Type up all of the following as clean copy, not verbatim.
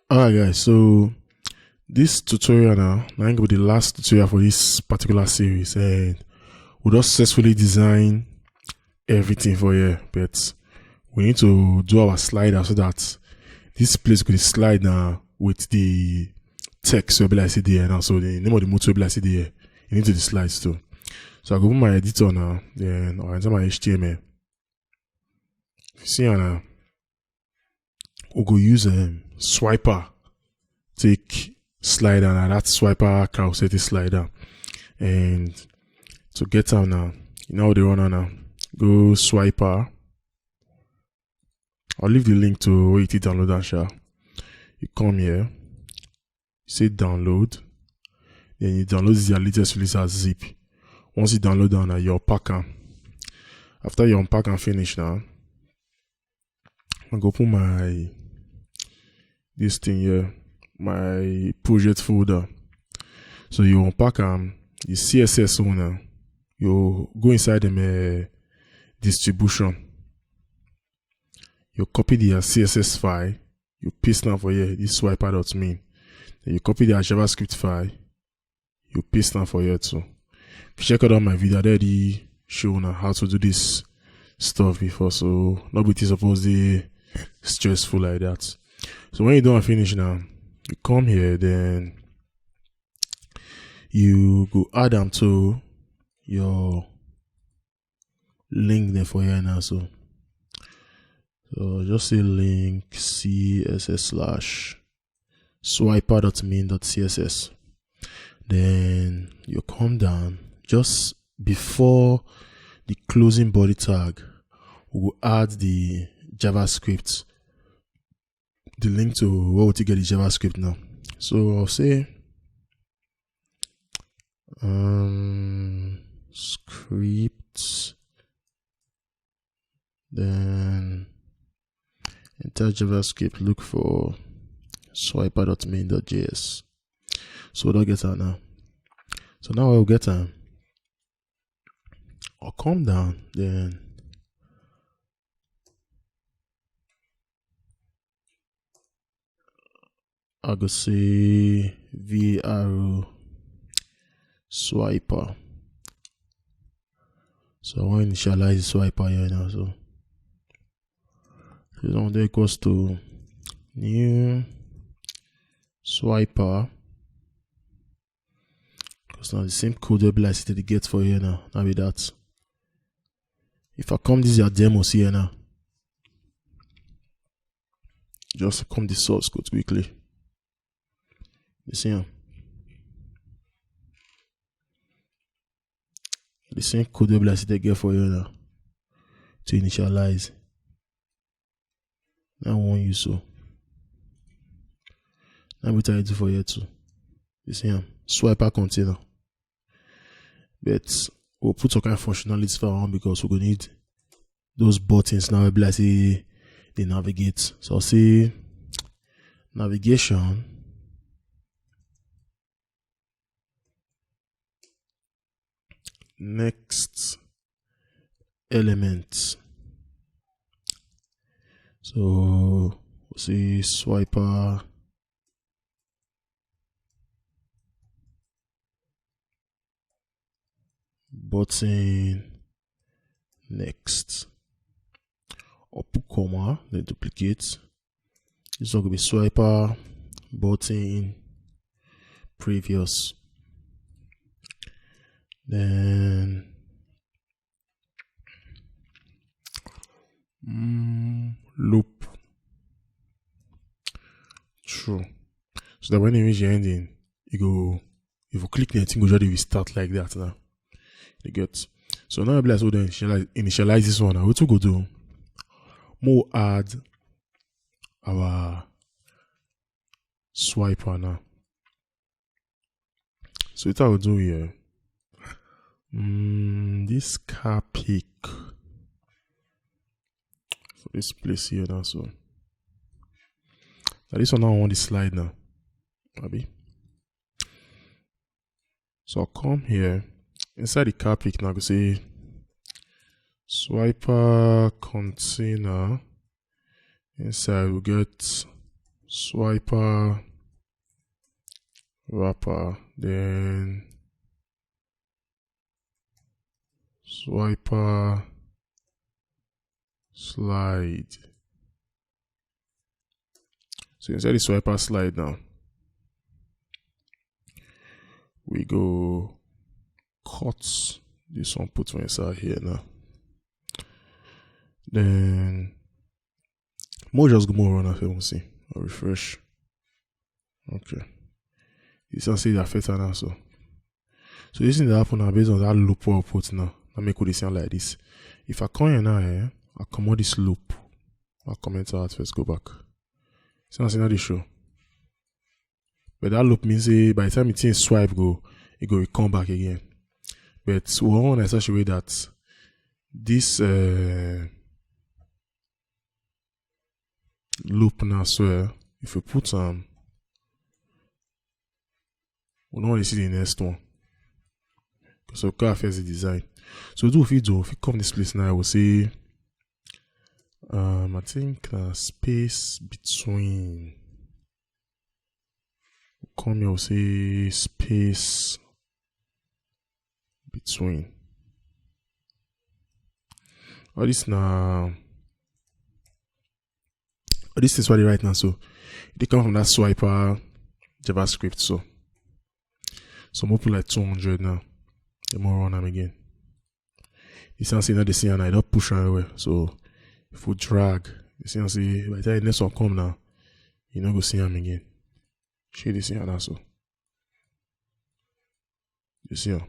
Alright guys, so this tutorial now going to be the last tutorial for this particular series, and we just successfully design everything for here, but we need to do our slider so that this place could slide now with the text will be like there now. So the name of the motor will be like there. You need to the slides too. So I go open my editor now, then I'll enter my HTML. If you see now, we'll go use swiper, take slider now, that swiper can set the slider, and to get out now, you know how they run now, go swiper. I'll leave the link to where you download and share. You come here, you say download, then you download the latest release as zip. Once you download down, you unpack them. After you unpack and finish now, I go put my this thing here, my project folder. So you unpack the CSS owner, you go inside the distribution. You copy the CSS file, you paste now for here, this swiper.me. Then you copy the JavaScript file, you paste now for here too. If you check out my video, I already show now how to do this stuff before, so nobody is supposed to be stressful like that. So when you don't finish now, you come here, then you go add them to your link there for here now. So just say link css/swiper.main.css. Then you come down just before the closing body tag. We'll add the JavaScript, the link to where to get the JavaScript now. So I'll say script, then enter JavaScript, look for swiper.main.js. So we'll get that now. So now I'll get I'll come down, then I'll go say VARO swiper. So I want to initialize the swiper here now. So this one there equals to new swiper, because now the same code will be like to get for here now. Now with that, if I come this is your demos here now, just come the source code quickly. You see him? The same code will be like to get for here now to initialize. Now I want you so. Now we try to do for here too. You see him? Swiper container. But we'll put some kind of functionalities for on, because we're gonna need those buttons now. We'll be like say they navigate. So I'll say navigation. Next element. So we'll see swiper button next. Or put comma, then duplicate. This one will be swiper button previous. Then loop true. So that when you reach the ending, you go, if you click the thing, go just start like that now. You get. So now let's so then initialize this one. What we go do? More add our swiper now. So what I will do here. This car pick for this place here now. So now this one now I want the slide now, maybe. So I'll come here inside the car pick now. I go say swiper container. Inside we get swiper, wrapper, then swiper, slide. So inside the swiper slide now, we go cut this one, put one inside here now. Then more just go more run after, we'll see. I'll refresh. Okay. You can see that filter now, so this thing that happen now based on that loop we put now. I make this sound like this. If I come here now, I come out this loop. I'll comment out first, go back. So I see now the show. But that loop means by the time it's swipe go, it go come back again. But we want in such a way that this loop now, so if we put we don't want to see the next one. So we first the design. So if we come this place now, I will say I think space between. Come here, we'll say space between. All this now. This is what it right now. So they come from that swiper JavaScript. So more put like 200 now. The more run them again. You see now the see and I don't push away. So if we drag, you see by the time the next one come now, you know go see them again. Shade this here now, so you see how.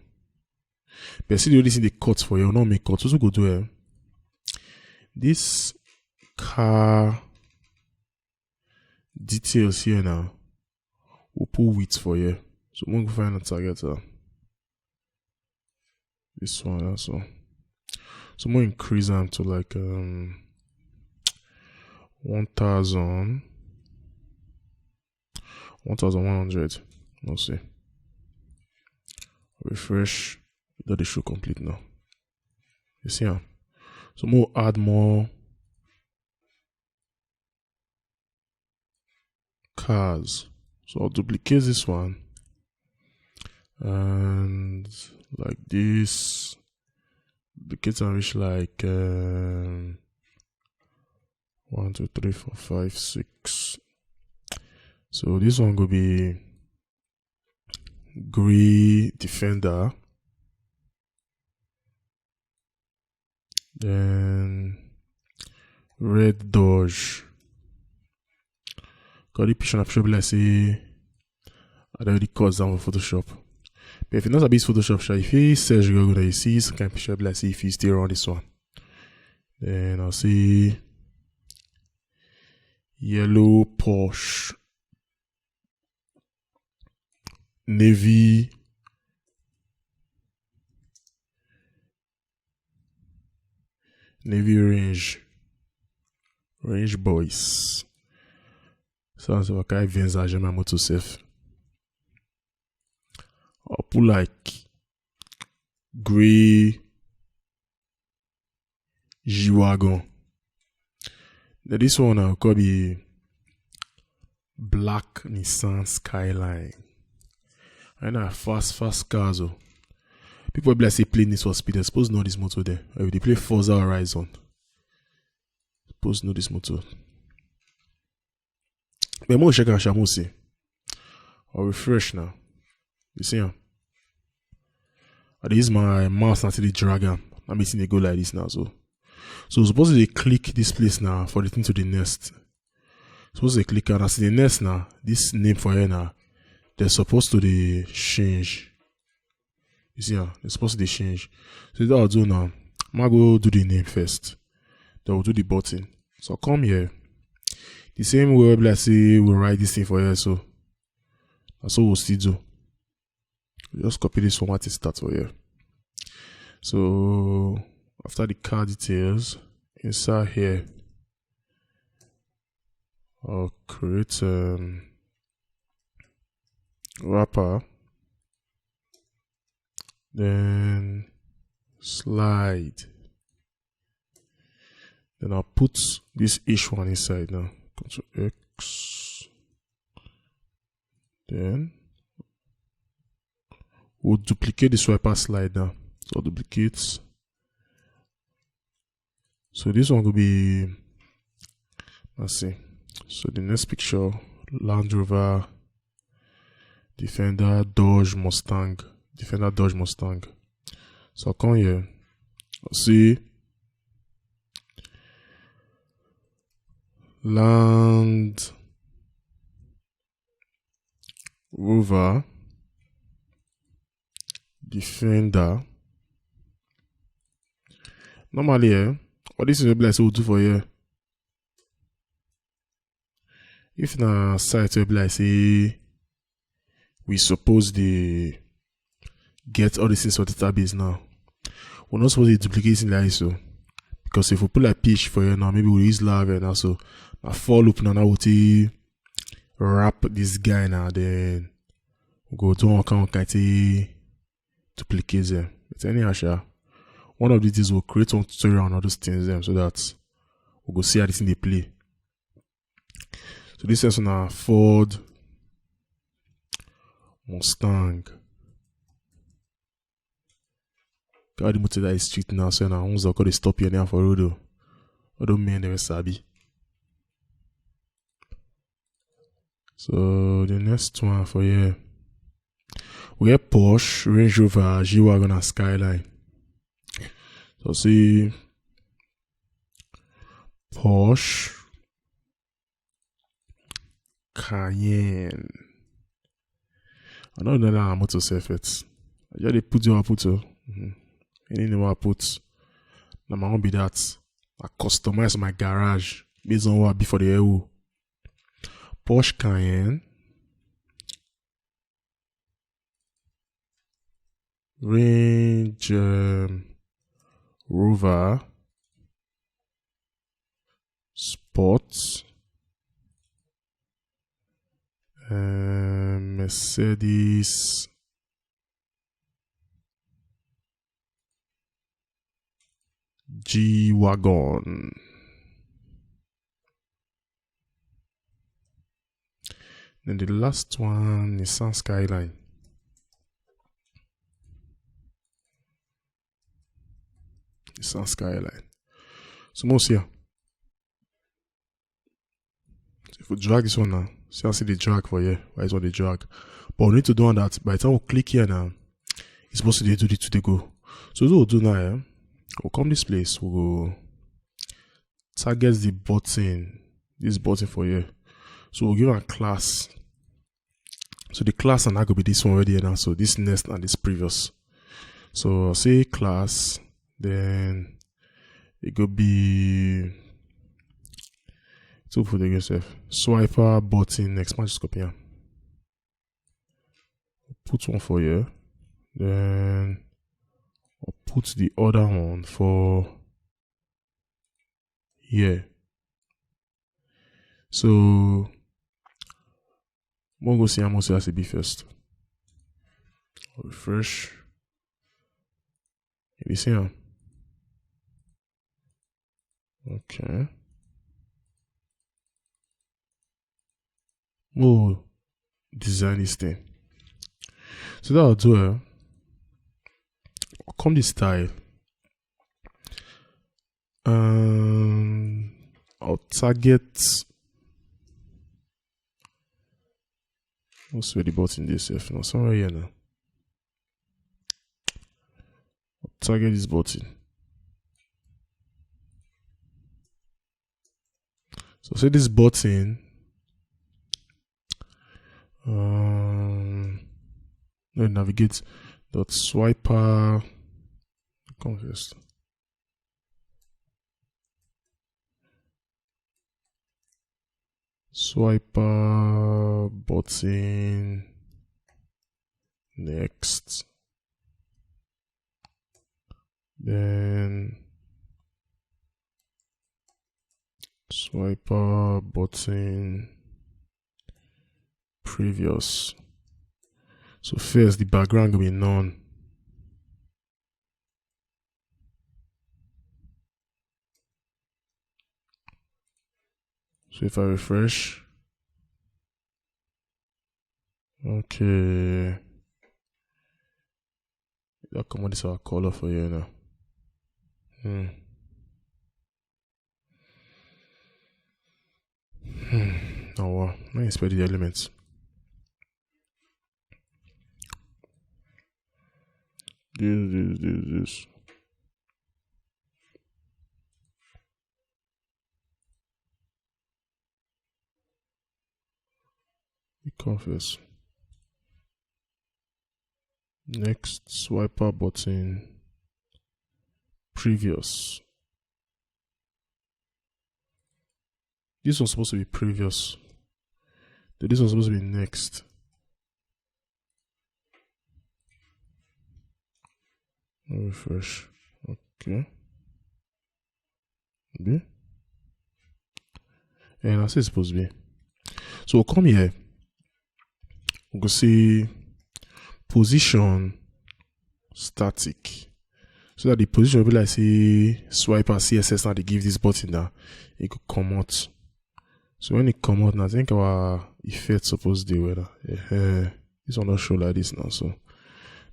But see the only thing they cut for you, not make cuts. Also go do this car details here now. We'll put width for you. So we'll go find a target. This one also. So we'll increase them to like 1,000. 1,100. We'll see. Refresh. That is show complete now. You see how? So we'll add more cars. So I'll duplicate this one. And like this. Duplicate and reach like 1, 2, 3, 4, 5, 6. So this one will be gray defender, then red dodge. Got the picture of Photoshop, let's say I already cut down for Photoshop. But if you know about Photoshop, if you search Google, you see some kind of picture, let's see if you still on this one. Then I'll see yellow Porsche. Navy range boys. So I can envisage my motor safe. I'll put like gray G-Wagon. Now this one I'll call be black Nissan Skyline. I know fast cars. People be like say play this for speed. I suppose know this motor there. If they play Forza Horizon, suppose know this motor. But more check and Shamu see. I'll refresh now. You see him? I use my mouse until they drag them. I'm making it go like this now. So suppose they click this place now for the thing to the next. Suppose they click and I see the next now. This name for here now. They're supposed to change. You see how? They're supposed to change. So that I'll do now. I'm going to go do the name first. Then we'll do the button. So come here. The same way let's say we'll write this thing for here. So that's what we'll still do. We'll just copy this format and start for here. So after the car details, inside here, I'll create wrapper, then slide, then I'll put this H1 inside now. Ctrl X, Then we'll duplicate the swiper slide now. So duplicate. So this one will be, let's see. So the next picture, Land Rover, Defender, Dodge, Mustang. Defender, Dodge, Mustang. So I'll come here. I'll see Land Rover, Defender. Normally, what this is maybe like we'll do for here. If na site will be like say we suppose the get all the things for the database now. We're not supposed to duplicate in like ISO. Because if we put like pitch for here now, maybe we'll use lava and also a for loop now we'll wrap this guy now, then we'll go to one account duplicate them. But anyhow, one of these will create one tutorial on all those things them so that we'll go see how this thing they play. So this is on a Ford Mustang. God, the motor that is street now, so now once they stop here now for road. I don't mean they were sabi. So the next one for here, we have Porsche, Range Rover, G-Wagon, and Skyline. So see Porsche, Cayenne. I don't know that motor self it. I just they put your photo. Anything I put. Now my own be that. I customize my garage based on what before the EU. Porsche Cayenne, Range Rover Sport, Mercedes G-Wagon. Then the last one, Nissan Skyline. Nissan Skyline. So most here. So if we drag this one now, see I see the drag for here. Why is what the drag? But we need to do on that. By the time we click here now, it's supposed to do the to the go. So what we'll do now, we'll come this place, we'll go target the button, this button for here. So we'll give a class. So the class and that could be this one already now. So this next and this previous. So I'll say class, then it could be so for the yourself. Swiper button expand copy here. Put one for here. Then I'll put the other one for here. So we'll go see how much it has to be first. I'll refresh. You see how? Okay. We'll design this thing. So that I'll do I'll come this style. I'll target. What's where the button this if now somewhere here now. I'll target this button. So say this button no navigate dot swiper come first. Swiper button next, then swiper button previous. So first the background will be none. So if I refresh, Okay. That come on, this our color for you now. Oh wow. Let me spread the elements. This. Confess. Next, swiper button. Previous. This was supposed to be previous. This was supposed to be next. Refresh. Okay. B. And that's it supposed to be. So we'll come here. We'll go see position static. So that the position will be like say swipe and CSS now they give this button that it could come out. So when it come out now, I think our effect supposed to do with this one not show like this now. So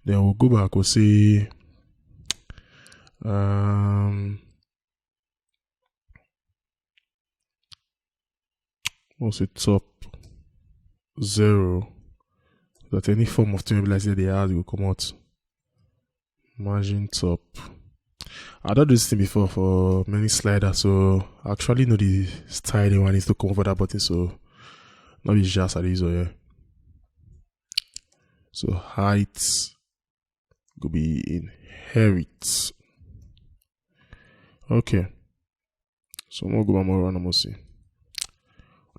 then we'll go back, we'll say we'll say top 0. That any form of thing like say they add will come out. Margin top. I've done this thing before for many sliders, so I actually know the styling one needs to come over that button, so not be just at this yeah. So height could be inherit. Okay. So I'm gonna go back more random see.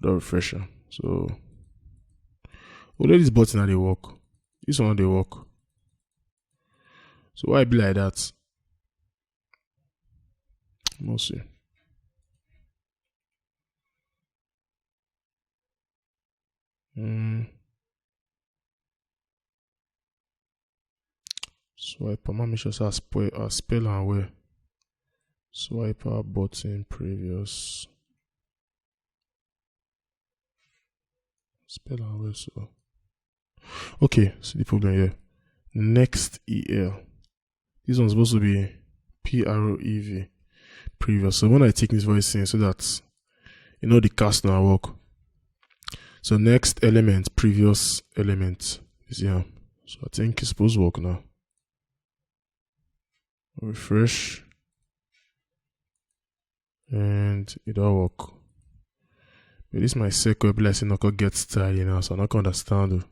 The refresher. So let this button how they work. This one they work. So why be like that? We'll see. Swiper, make sure I spell and where. Swiper button previous. Spell and where so. Okay, so the problem here. Next EL. This one's supposed to be PREV. Previous. So when I take this voice in so that you know the cast now work. So next element, previous element is here. So I think it's supposed to work now. Refresh. And it all work. But this my circle blessing not gonna get started now, so I'm not gonna understand.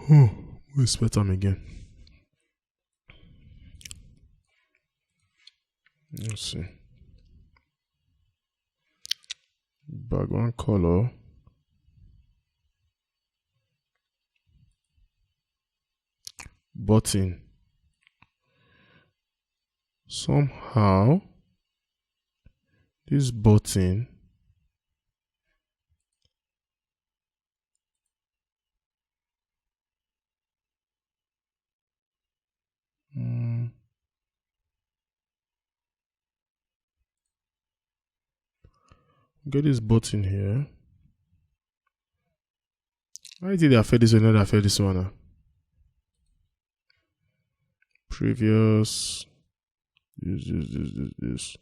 We'll spell time again. Let's see. Background color. Button. Somehow this button get this button here. Why did they affect this one, not affect this one? Previous. This.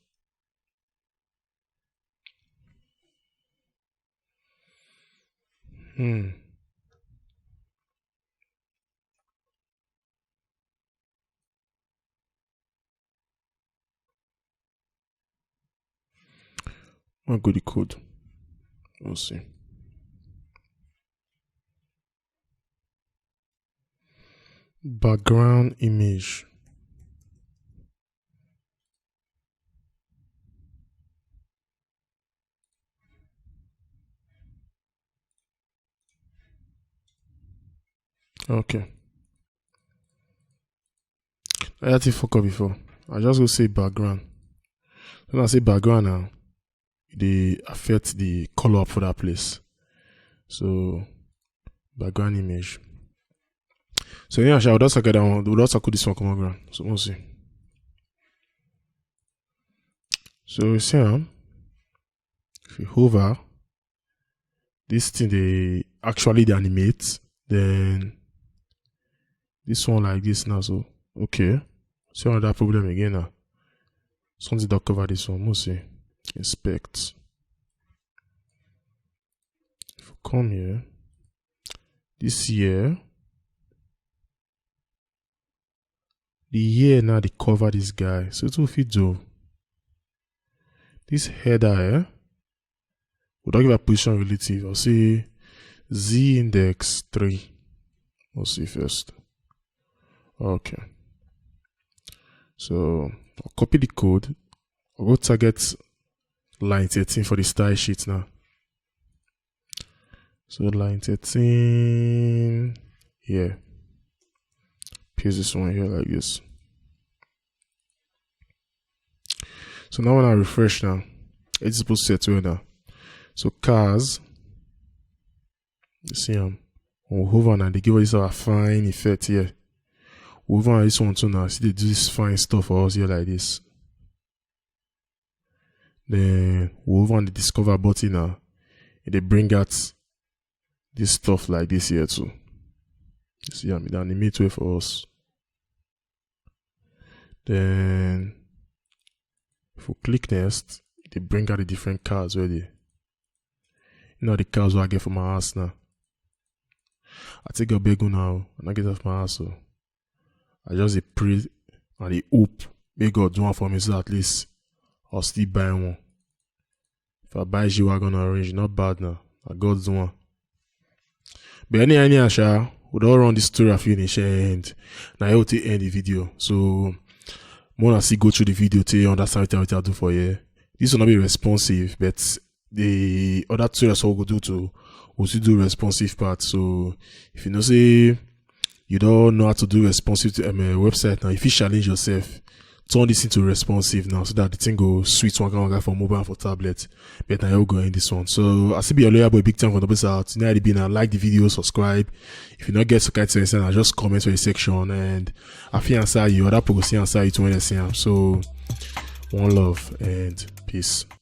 I'll go the code. We'll see. Background image. Okay. I had to fuck up before. I just go say background. When I say background now, they affect the color up for that place. So background image. So yeah, I would also get that one. Would also put this one come on ground. So we'll see. So you see, if you hover, this thing they actually animate. Then this one like this now. So okay, see another problem again now. Something that cover this one. Must see inspect. If we come here, this year, the year now they cover this guy. So it will fit do this header. We'll talk about position relative. I'll say Z index 3. We'll see first. Okay. So I'll copy the code. I'll go target line 13 for the style sheet now. So line 13 here. Paste this one here like this. So now when I refresh now, it's supposed to set to now. So cars, you see we'll hover and they give us a fine effect here. We'll hover on this one too now. See they do this fine stuff for us here like this. Then we'll hover on the discover button now. And they bring out this stuff like this here too. You see they animate way for us. Then if we click next, they bring out the different cars already. You know the cars what I get from my house now. I take a big one now and I get off my house. So I just pray and I hope may God do one for me so at least I'll still buy one. If I buy G-Wagon or Orange, not bad now. I got do one. But any Asha, we don't run the story of finish and now I will end the video. So more see go through the video to understand what I do for you. This will not be responsive, but the other tutorials will go do to also do responsive part. So if you know say you don't know how to do responsive to a website now, if you challenge yourself, turn this into responsive now so that the thing go switch one kind for mobile and for tablet. But now you'll go in this one. So I see be a lawyer boy big time for the best out. Now like the video, subscribe. If you not get so kind to answer, just comment for the section and I feel answer you. Other people see answer you to when I see them. So one love and peace.